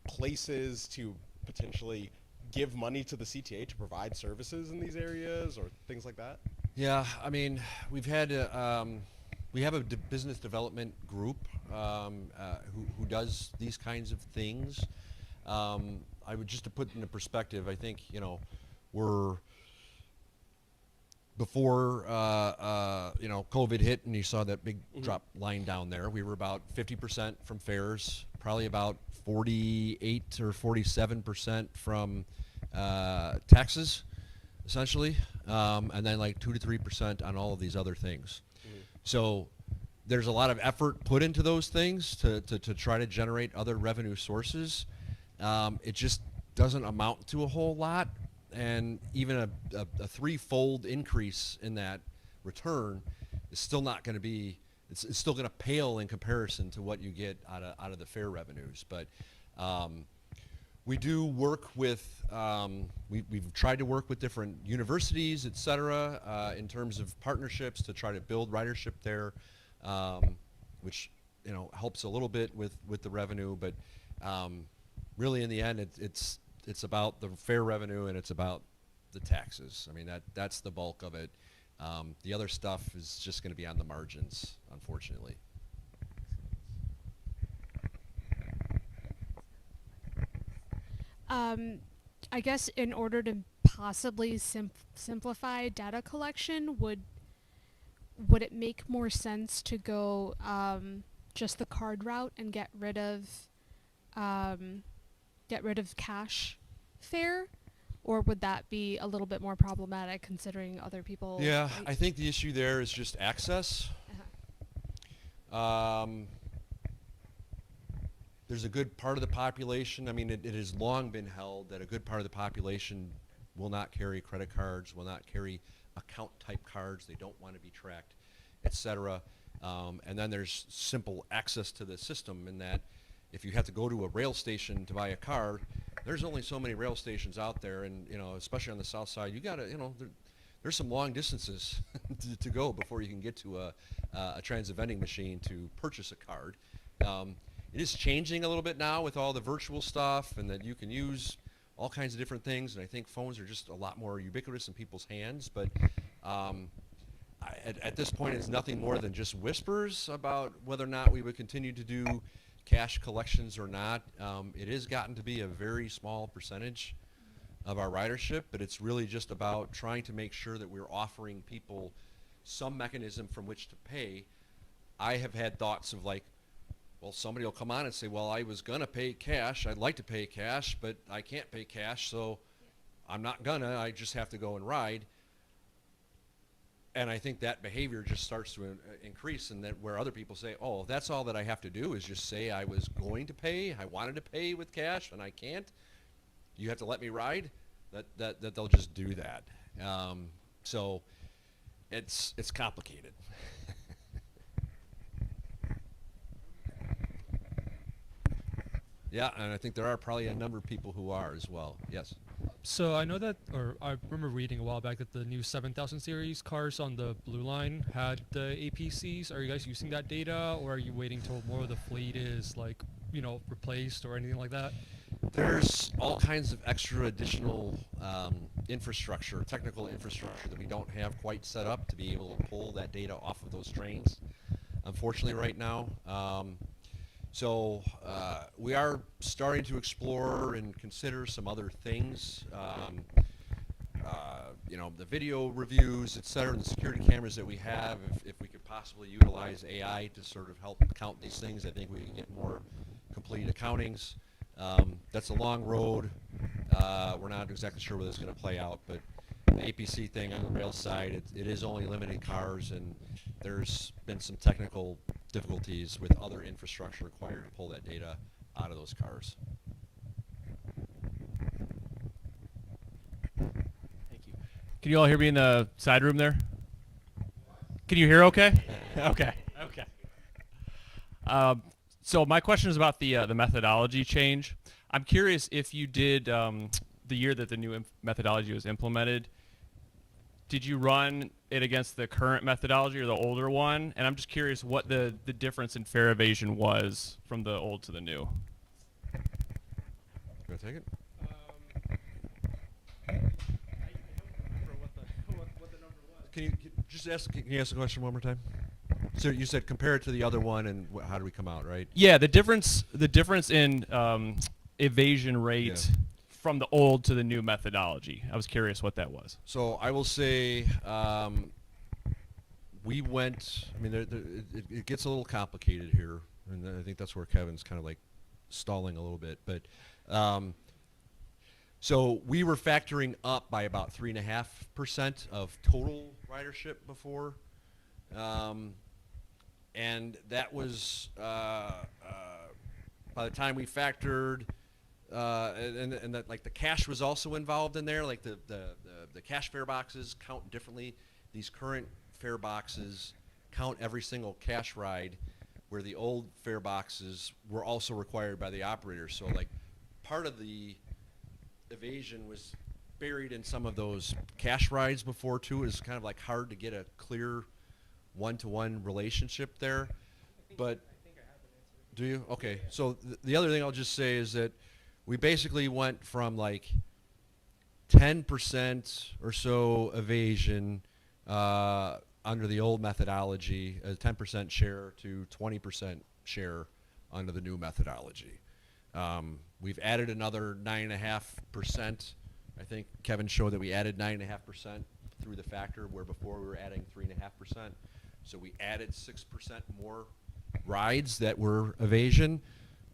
places to potentially give money to the CTA to provide services in these areas or things like that? Yeah, I mean, we have a business development group who does these kinds of things. I would, just to put into perspective, I think, we're before COVID hit and you saw that big drop line down there. We were about 50% from fares, probably about 48 or 47% from taxes, essentially, and then like 2 to 3% on all of these other things. So there's a lot of effort put into those things to try to generate other revenue sources. It just doesn't amount to a whole lot, and even a threefold increase in that return is still not going to be, it's still going to pale in comparison to what you get out of the fare revenues. But we do work with, we've tried to work with different universities, et cetera, in terms of partnerships to try to build ridership there, which helps a little bit with the revenue, but really in the end it's about the fare revenue and it's about the taxes. I mean, that's the bulk of it. The other stuff is just going to be on the margins, unfortunately. I guess in order to possibly simplify data collection, would it make more sense to go just the card route and get rid of cash fare, or would that be a little bit more problematic considering other people? Yeah, I think the issue there is just access. There's a good part of the population, I mean, it has long been held that a good part of the population will not carry credit cards, will not carry account type cards, they don't want to be tracked, etc. And then there's simple access to the system in that if you have to go to a rail station to buy a card, there's only so many rail stations out there, and especially on the south side, you gotta, there's some long distances to go before you can get to a transit vending machine to purchase a card. It is changing a little bit now with all the virtual stuff, and that you can use all kinds of different things, and I think phones are just a lot more ubiquitous in people's hands, but at this point it's nothing more than just whispers about whether or not we would continue to do cash collections or not. It has gotten to be a very small percentage of our ridership, but it's really just about trying to make sure that we're offering people some mechanism from which to pay. I have had thoughts of like, well, somebody will come on and say, well, I was gonna pay cash, I'd like to pay cash, but I can't pay cash, so I'm not gonna, I just have to go and ride. And I think that behavior just starts to increase, and that where other people say, oh, that's all that I have to do is just say I was going to pay, I wanted to pay with cash, and I can't. You have to let me ride. That they'll just do that. So it's complicated. Yeah, and I think there are probably a number of people who are as well. Yes. So I know that, or I remember reading a while back that the new 7000 series cars on the Blue Line had the APCs. Are you guys using that data, or are you waiting till more of the fleet is replaced or anything like that? There's all kinds of extra additional infrastructure, technical infrastructure that we don't have quite set up to be able to pull that data off of those trains, unfortunately, right now. So we are starting to explore and consider some other things, the video reviews, et cetera, and the security cameras that we have. If we could possibly utilize AI to sort of help count these things, I think we can get more complete accountings. That's a long road. We're not exactly sure where this is going to play out, but the APC thing on the rail side, it is only limited cars, and there's been some technical difficulties with other infrastructure required to pull that data out of those cars. Thank you. Can you all hear me in the side room there? Can you hear okay? Okay. Okay. So my question is about the methodology change. I'm curious if you did the year that the new methodology was implemented. Did you run it against the current methodology or the older one? And I'm just curious what the difference in fair evasion was from the old to the new. You want to take it? I don't remember what the number was. Can you ask the question one more time? So you said compare it to the other one, and how do we come out, right? Yeah, the difference in evasion rate from the old to the new methodology. I was curious what that was. So I will say we went. I mean, it gets a little complicated here, and I think that's where Kevin's kind of like stalling a little bit. But so we were factoring up by about 3.5% of total ridership before. And that was by the time we factored, and that like the cash was also involved in there. Like the cash fare boxes count differently. These current fare boxes count every single cash ride, where the old fare boxes were also required by the operator. So like part of the evasion was buried in some of those cash rides before too. It was kind of like hard to get a clear one-to-one relationship there. But do you? Okay. So the other thing I'll just say is that we basically went from like 10% or so evasion under the old methodology, a 10% share, to 20% share under the new methodology. We've added another 9.5%. I think Kevin showed that we added 9.5% through the factor, where before we were adding 3.5%. So we added 6% more rides that were evasion,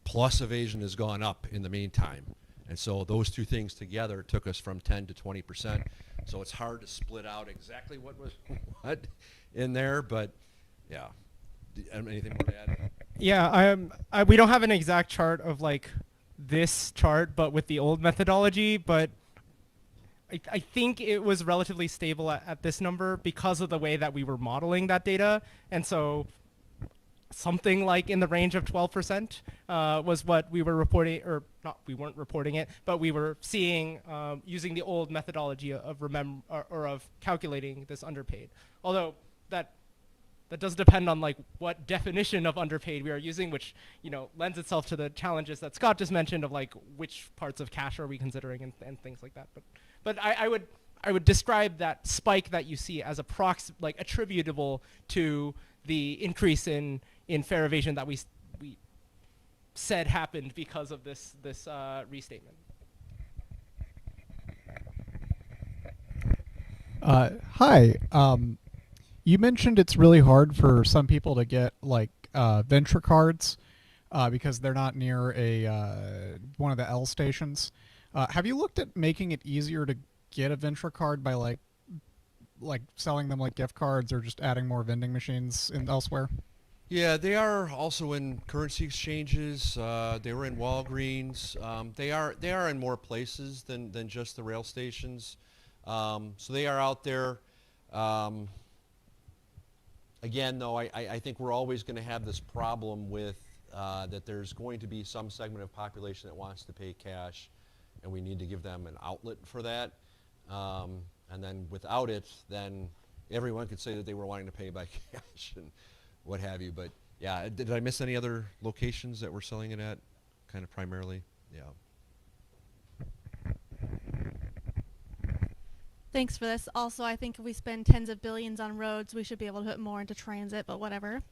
plus evasion has gone up in the meantime. And so those two things together took us from 10 to 20%. So it's hard to split out exactly what was what in there, but yeah. Anything more to add? Yeah, we don't have an exact chart of like this chart, but with the old methodology, but I think it was relatively stable at this number because of the way that we were modeling that data. And so something like in the range of 12% was what we were reporting, or not, we weren't reporting it, but we were seeing using the old methodology of of calculating this underpaid. Although that does depend on like what definition of underpaid we are using, which lends itself to the challenges that Scott just mentioned of like which parts of cash are we considering and things like that. But I would describe that spike that you see as attributable to the increase in fare evasion that we said happened because of this restatement. Hi. You mentioned it's really hard for some people to get like venture cards because they're not near one of the L stations. Have you looked at making it easier to get a venture card by like selling them like gift cards, or just adding more vending machines elsewhere? Yeah, they are also in currency exchanges. They were in Walgreens. They are in more places than just the rail stations. So they are out there. Again, though, I think we're always going to have this problem with that there's going to be some segment of population that wants to pay cash, and we need to give them an outlet for that. And then without it, then everyone could say that they were wanting to pay by cash and what have you. But yeah, did I miss any other locations that we're selling it at, kind of primarily? Yeah. Thanks for this. Also, I think if we spend tens of billions on roads, we should be able to put more into transit, but whatever.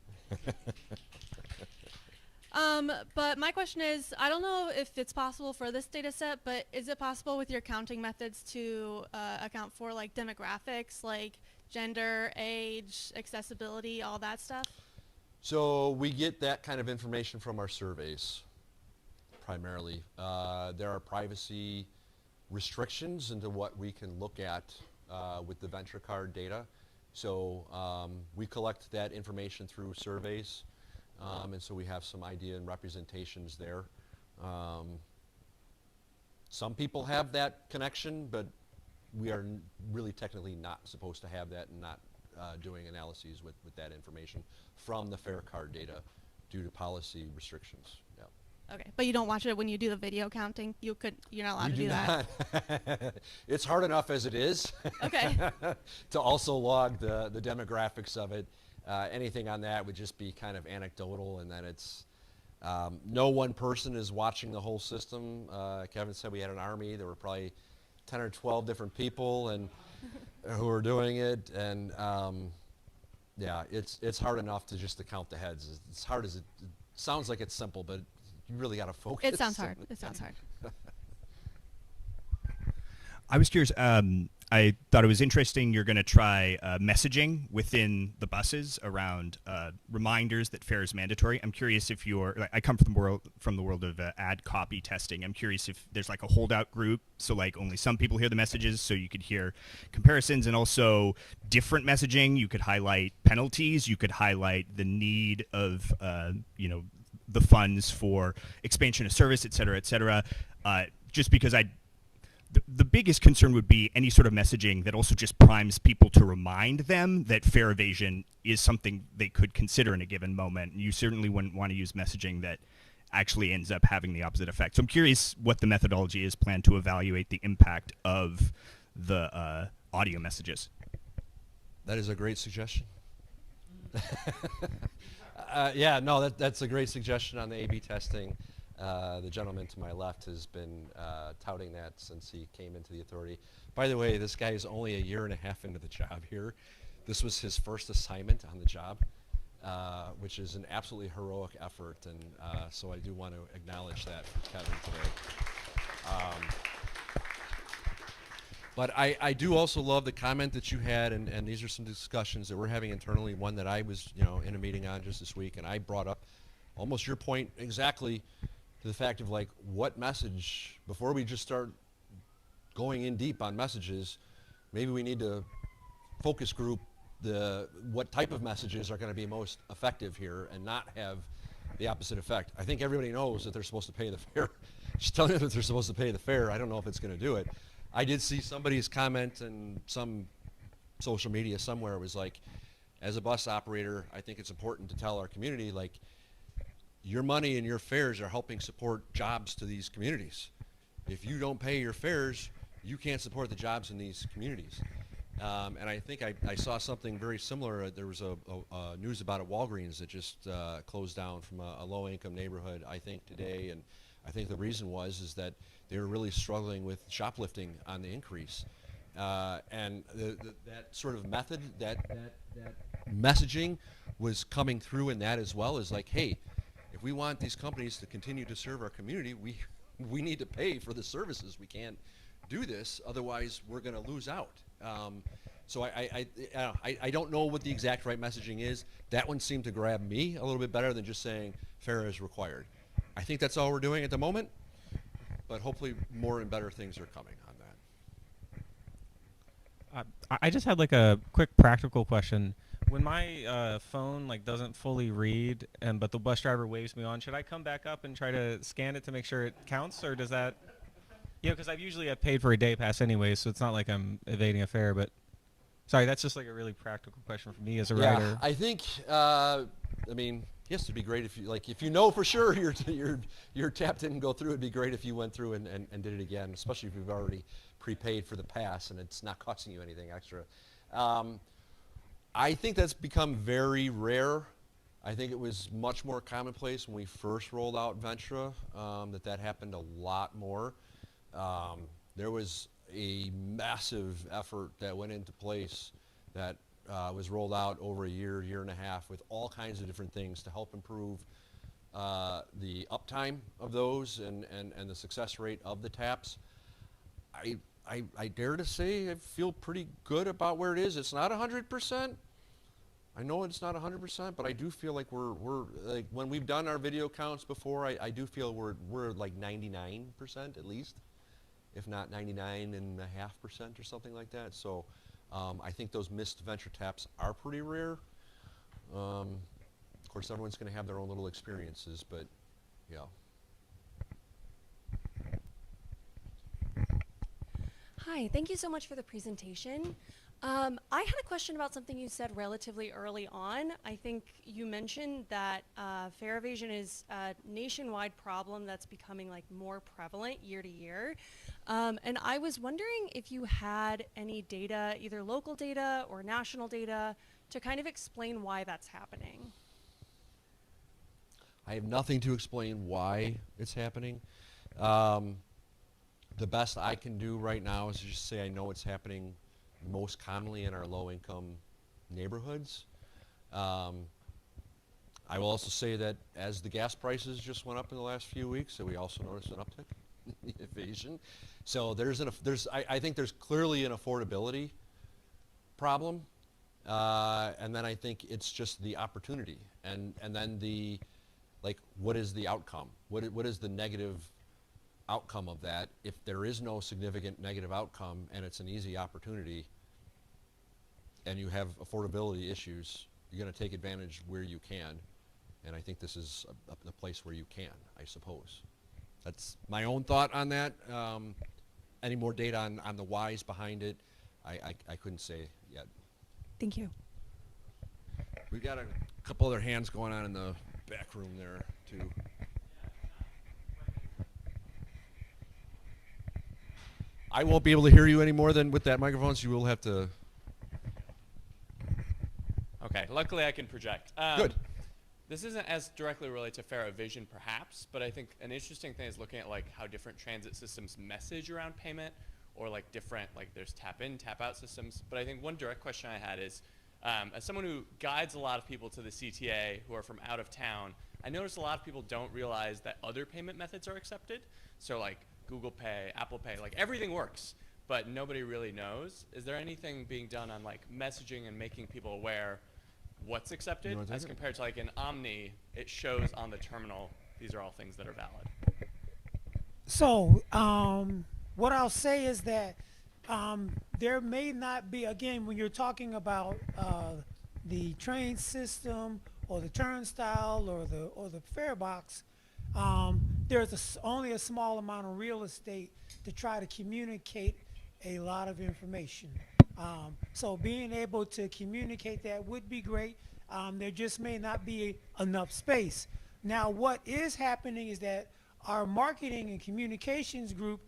But my question is, I don't know if it's possible for this data set, but is it possible with your counting methods to account for like demographics, like gender, age, accessibility, all that stuff? So we get that kind of information from our surveys, primarily. There are privacy restrictions into what we can look at with the venture card data. So we collect that information through surveys, and so we have some idea and representations there. Some people have that connection, but we are really technically not supposed to have that and not doing analyses with that information from the fare card data due to policy restrictions. Yeah. Okay, but you don't watch it when you do the video counting? You're not allowed to do that? Not. It's hard enough as it is. Okay. To also log the demographics of it. Anything on that would just be kind of anecdotal, and then it's no one person is watching the whole system. Kevin said we had an army. There were probably 10 or 12 different people and who were doing it, and yeah, it's hard enough to count the heads. It's hard as it sounds like it's simple, but you really got to focus. It sounds hard. It sounds hard. I was curious. I thought it was interesting. You're going to try messaging within the buses around reminders that fare is mandatory. I'm curious if I come from the world of ad copy testing. I'm curious if there's like a holdout group, so like only some people hear the messages, so you could hear comparisons, and also different messaging. You could highlight penalties. You could highlight the need of the funds for expansion of service, et cetera, et cetera. Just because the biggest concern would be any sort of messaging that also just primes people to remind them that fare evasion is something they could consider in a given moment. And you certainly wouldn't want to use messaging that actually ends up having the opposite effect. So I'm curious what the methodology is planned to evaluate the impact of the audio messages. That is a great suggestion. Yeah, no, that's a great suggestion on the A/B testing. The gentleman to my left has been touting that since he came into the authority. By the way, this guy is only a year and a half into the job here. This was his first assignment on the job, which is an absolutely heroic effort, and so I do want to acknowledge that for Kevin today. But I do also love the comment that you had, and these are some discussions that we're having internally, one that I was in a meeting on just this week, and I brought up almost your point exactly, to the fact of like what message, before we just start going in deep on messages, maybe we need to focus group what type of messages are going to be most effective here and not have the opposite effect. I think everybody knows that they're supposed to pay the fare. Just telling them that they're supposed to pay the fare, I don't know if it's going to do it. I did see somebody's comment in some social media somewhere was like, as a bus operator, I think it's important to tell our community, like, your money and your fares are helping support jobs to these communities. If you don't pay your fares, you can't support the jobs in these communities. And I think I saw something very similar. There was a news about a Walgreens that just closed down from a low-income neighborhood, I think, today. And I think the reason is that they were really struggling with shoplifting on the increase. And that sort of method, that messaging was coming through in that as well, as like, hey, if we want these companies to continue to serve our community, we need to pay for the services. We can't do this, otherwise we're going to lose out. So I don't know what the exact right messaging is. That one seemed to grab me a little bit better than just saying fare is required. I think that's all we're doing at the moment, but hopefully more and better things are coming on that. I just had like a quick practical question. When my phone like doesn't fully read, but the bus driver waves me on, should I come back up and try to scan it to make sure it counts, or does that? Because I've usually paid for a day pass anyway, so it's not like I'm evading a fare. But sorry, that's just like a really practical question for me as a rider. I think yes, it'd be great if you know for sure your tap didn't go through. It'd be great if you went through and did it again, especially if you've already prepaid for the pass and it's not costing you anything extra. I think that's become very rare. I think it was much more commonplace when we first rolled out Ventra, that happened a lot more. There was a massive effort that went into place that was rolled out over a year and a half with all kinds of different things to help improve the uptime of those and the success rate of the taps. I dare to say I feel pretty good about where it is. It's not 100%. I know it's not 100%, but I do feel like we're like when we've done our video counts before, I do feel we're like 99% at least, if not 99.5% or something like that. So I think those missed Ventra taps are pretty rare. Of course, everyone's going to have their own little experiences, but yeah. Hi, thank you so much for the presentation. I had a question about something you said relatively early on. I think you mentioned that fare evasion is a nationwide problem that's becoming like more prevalent year to year. And I was wondering if you had any data, either local data or national data, to kind of explain why that's happening. I have nothing to explain why it's happening. The best I can do right now is just say I know it's happening most commonly in our low-income neighborhoods. I will also say that as the gas prices just went up in the last few weeks, so we also noticed an uptick in evasion. So I think there's clearly an affordability problem, and then I think it's just the opportunity, and then what is the outcome? What is the negative outcome of that? If there is no significant negative outcome and it's an easy opportunity and you have affordability issues, you're going to take advantage where you can, and I think this is a place where you can, I suppose. That's my own thought on that. Any more data on the whys behind it, I couldn't say yet. Thank you. We've got a couple other hands going on in the back room there too. I won't be able to hear you any more than with that microphone, so you will have to. Okay, luckily I can project. Good. This isn't as directly related to fare evasion, perhaps, but I think an interesting thing is looking at like how different transit systems message around payment, or like different, like there's tap in, tap out systems. But I think one direct question I had is, as someone who guides a lot of people to the CTA who are from out of town, I notice a lot of people don't realize that other payment methods are accepted. So like Google Pay, Apple Pay, like everything works, but nobody really knows. Is there anything being done on like messaging and making people aware what's accepted as compared to like an Omni, it shows on the terminal, these are all things that are valid? So what I'll say is that there may not be, again, when you're talking about the train system or the turnstile or the fare box, there's only a small amount of real estate to try to communicate a lot of information. So being able to communicate that would be great. There just may not be enough space. Now, what is happening is that our marketing and communications group,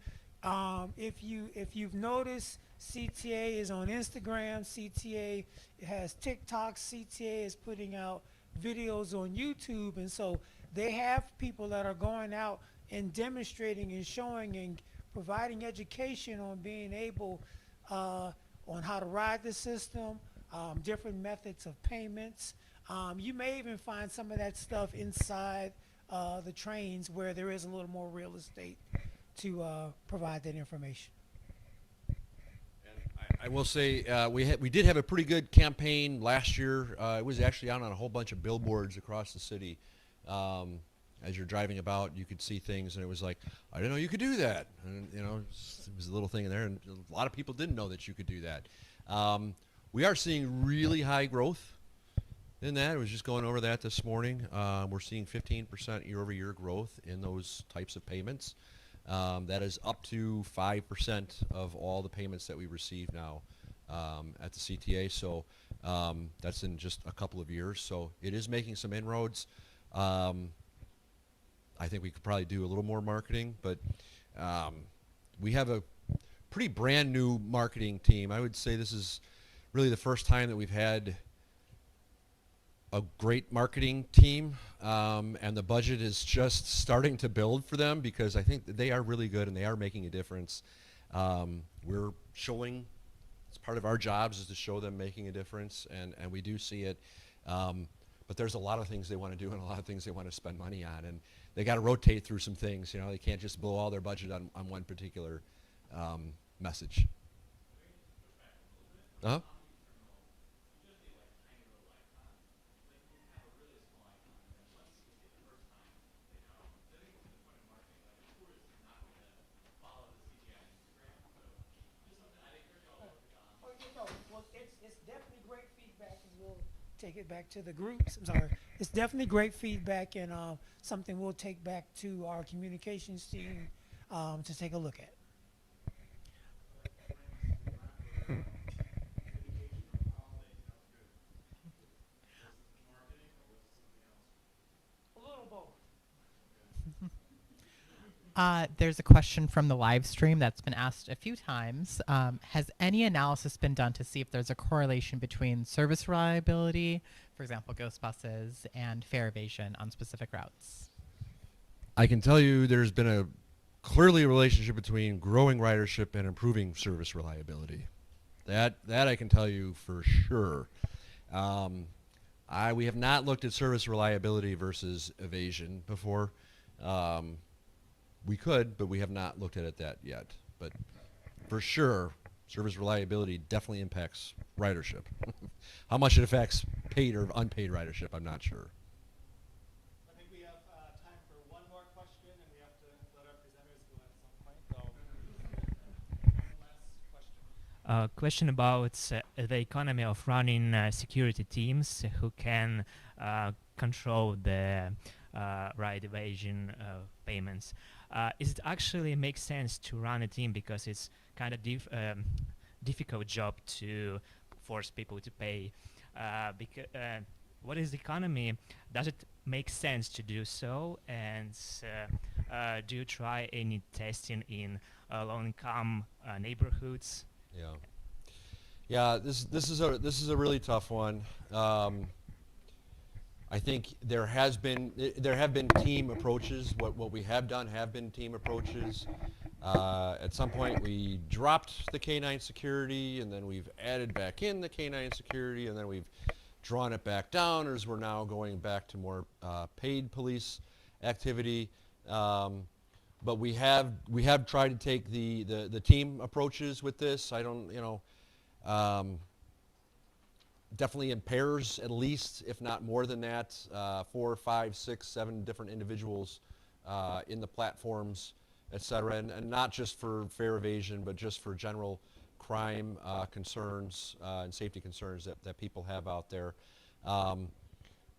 if you've noticed, CTA is on Instagram, CTA has TikTok, CTA is putting out videos on YouTube, and so they have people that are going out and demonstrating and showing and providing education on being able on how to ride the system, different methods of payments. You may even find some of that stuff inside the trains where there is a little more real estate to provide that information. I will say we did have a pretty good campaign last year. It was actually out on a whole bunch of billboards across the city. As you're driving about, you could see things, and it was like, I didn't know you could do that. And you know, it was a little thing in there, and a lot of people didn't know that you could do that. We are seeing really high growth in that. I was just going over that this morning. We're seeing 15% year-over-year growth in those types of payments. That is up to 5% of all the payments that we receive now at the CTA. So that's in just a couple of years. So it is making some inroads. I think we could probably do a little more marketing, but we have a pretty brand new marketing team. I would say this is really the first time that we've had a great marketing team, and the budget is just starting to build for them because I think that they are really good and they are making a difference. We're showing, it's part of our jobs is to show them making a difference, and we do see it. But there's a lot of things they want to do and a lot of things they want to spend money on, and they got to rotate through some things. You know, they can't just blow all their budget on one particular message. Uh-huh. It's definitely great feedback, and we'll take it back to the groups. I'm sorry. It's definitely great feedback, and something we'll take back to our communications team to take a look at. There's a question from the live stream that's been asked a few times. Has any analysis been done to see if there's a correlation between service reliability, for example, ghost buses, and fare evasion on specific routes? I can tell you there's been a clearly a relationship between growing ridership and improving service reliability. That I can tell you for sure. We have not looked at service reliability versus evasion before. We could, but we have not looked at it that yet. But for sure, service reliability definitely impacts ridership. How much it affects paid or unpaid ridership, I'm not sure. I think we have time for one more question, and we have to let our presenters go at some point. So, one last question. Question about the economy of running security teams who can control the ride evasion payments. Is it actually make sense to run a team because it's kind of difficult job to force people to pay? What is the economy? Does it make sense to do so? And do you try any testing in low-income neighborhoods? Yeah. This is a really tough one. I think there have been team approaches. What we have done have been team approaches. At some point, we dropped the K9 security, and then we've added back in the K9 security, and then we've drawn it back down, as we're now going back to more paid police activity. But we have tried to take the team approaches with this. I don't, definitely in pairs at least, if not more than that, 4, 5, 6, 7 different individuals in the platforms, et cetera, and not just for fare evasion, but just for general crime concerns and safety concerns that people have out there.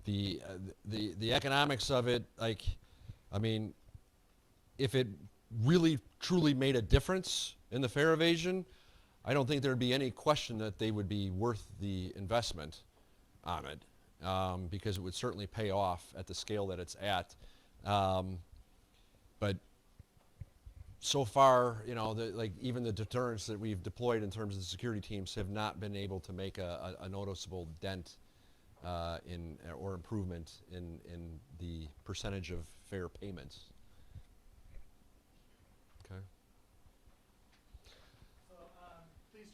The economics of it, if it really truly made a difference in the fare evasion, I don't think there'd be any question that they would be worth the investment on it, because it would certainly pay off at the scale that it's at. But so far, even the deterrents that we've deployed in terms of the security teams have not been able to make a noticeable dent or improvement in the percentage of fare payments.